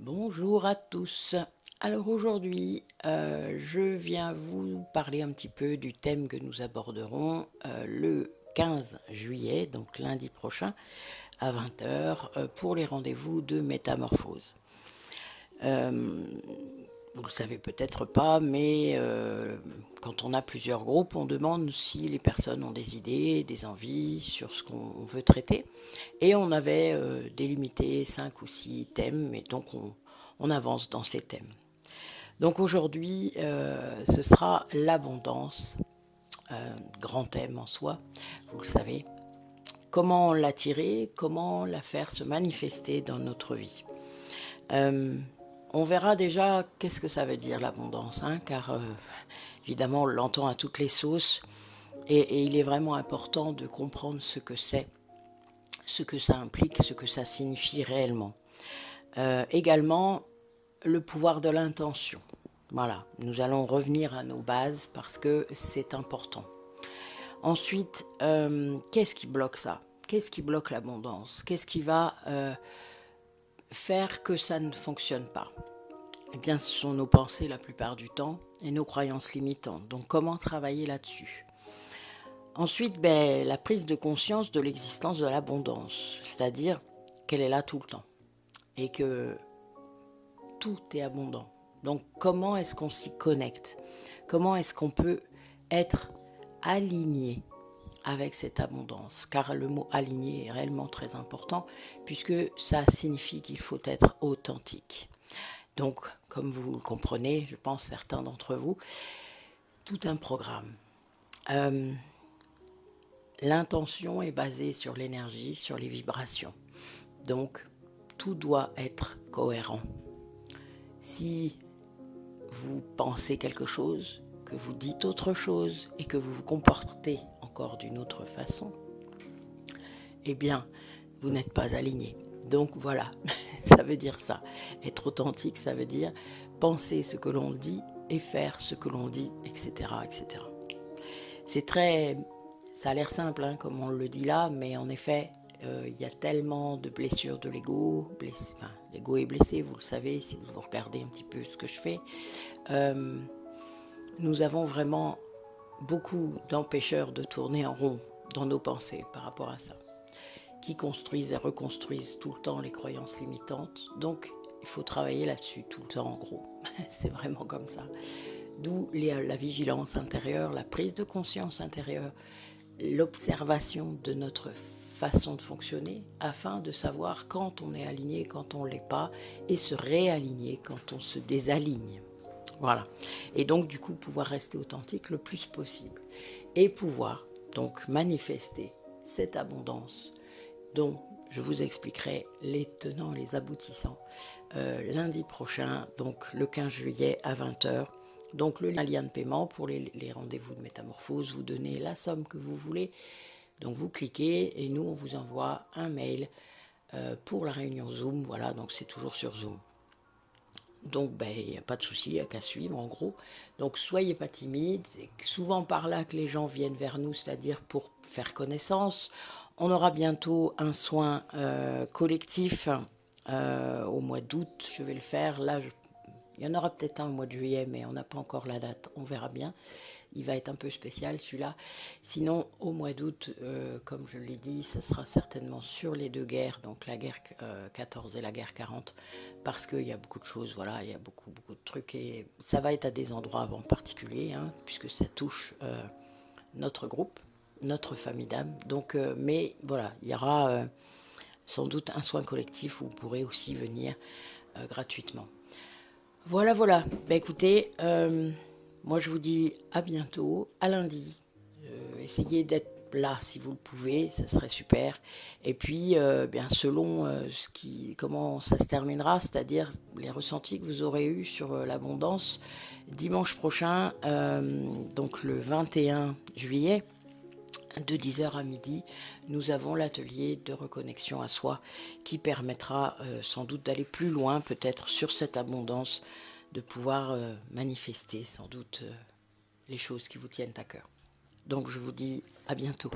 Bonjour à tous. Alors aujourd'hui, je viens vous parler un petit peu du thème que nous aborderons le 15 juillet, donc lundi prochain, à 20 heures, pour les rendez-vous de métamorphose. Vous le savez peut-être pas, mais quand on a plusieurs groupes, on demande si les personnes ont des idées, des envies sur ce qu'on veut traiter. Et on avait délimité 5 ou 6 thèmes, et donc on avance dans ces thèmes. Donc aujourd'hui, ce sera l'abondance, grand thème en soi, vous le savez. Comment l'attirer, comment la faire se manifester dans notre vie. On verra déjà qu'est-ce que ça veut dire l'abondance, hein, car évidemment on l'entend à toutes les sauces et il est vraiment important de comprendre ce que c'est, ce que ça implique, ce que ça signifie réellement. Également, le pouvoir de l'intention. Voilà, nous allons revenir à nos bases parce que c'est important. Ensuite, qu'est-ce qui bloque ça? Qu'est-ce qui bloque l'abondance? Qu'est-ce qui va faire que ça ne fonctionne pas? Eh bien, ce sont nos pensées la plupart du temps et nos croyances limitantes. Donc, comment travailler là-dessus? Ensuite, la prise de conscience de l'existence de l'abondance, c'est-à-dire qu'elle est là tout le temps et que tout est abondant. Donc, comment est-ce qu'on s'y connecte? Comment est-ce qu'on peut être aligné avec cette abondance? Car le mot aligné est réellement très important puisque ça signifie qu'il faut être authentique. Donc, comme vous le comprenez, je pense certains d'entre vous, tout un programme. L'intention est basée sur l'énergie, sur les vibrations. Donc, tout doit être cohérent. Si vous pensez quelque chose, que vous dites autre chose et que vous vous comportez encore d'une autre façon, eh bien, vous n'êtes pas aligné. Donc voilà, ça veut dire ça. Être authentique, ça veut dire penser ce que l'on dit et faire ce que l'on dit, etc., etc. C'est très... Ça a l'air simple, hein, comme on le dit là, mais en effet, il y a tellement de blessures de l'ego. Enfin, l'ego est blessé, vous le savez, si vous regardez un petit peu ce que je fais. Nous avons vraiment beaucoup d'empêcheurs de tourner en rond dans nos pensées par rapport à ça, qui construisent et reconstruisent tout le temps les croyances limitantes. Donc, il faut travailler là-dessus tout le temps, en gros. C'est vraiment comme ça. D'où la vigilance intérieure, la prise de conscience intérieure, l'observation de notre façon de fonctionner afin de savoir quand on est aligné, quand on ne l'est pas, et se réaligner quand on se désaligne. Voilà. Et donc, du coup, pouvoir rester authentique le plus possible. Et pouvoir, donc, manifester cette abondance dont je vous expliquerai les tenants et les aboutissants lundi prochain, donc le 15 juillet à 20 heures. Donc le lien de paiement pour les rendez-vous de métamorphose, vous donnez la somme que vous voulez. Donc vous cliquez et nous on vous envoie un mail pour la réunion Zoom. Voilà, donc c'est toujours sur Zoom. Donc il n'y a pas de souci, il n'y a qu'à suivre en gros. Donc soyez pas timides, c'est souvent par là que les gens viennent vers nous, c'est-à-dire pour faire connaissance. On aura bientôt un soin collectif au mois d'août, je vais le faire. Là, il y en aura peut-être un au mois de juillet, mais on n'a pas encore la date, on verra bien. Il va être un peu spécial celui-là. Sinon, au mois d'août, comme je l'ai dit, ce sera certainement sur les deux guerres, donc la guerre 14 et la guerre 40, parce qu'il y a beaucoup de choses, voilà, il y a beaucoup de trucs, et ça va être à des endroits en particulier, hein, puisque ça touche notre groupe, notre famille d'âmes. Donc, mais voilà, il y aura sans doute un soin collectif où vous pourrez aussi venir gratuitement. Voilà, voilà. Écoutez, moi je vous dis à bientôt, à lundi. Essayez d'être là si vous le pouvez, ça serait super. Et puis, selon comment ça se terminera, c'est-à-dire les ressentis que vous aurez eus sur l'abondance, dimanche prochain, donc le 21 juillet, de 10h à midi, nous avons l'atelier de reconnexion à soi qui permettra sans doute d'aller plus loin, peut-être sur cette abondance, de pouvoir manifester sans doute les choses qui vous tiennent à cœur. Donc je vous dis à bientôt.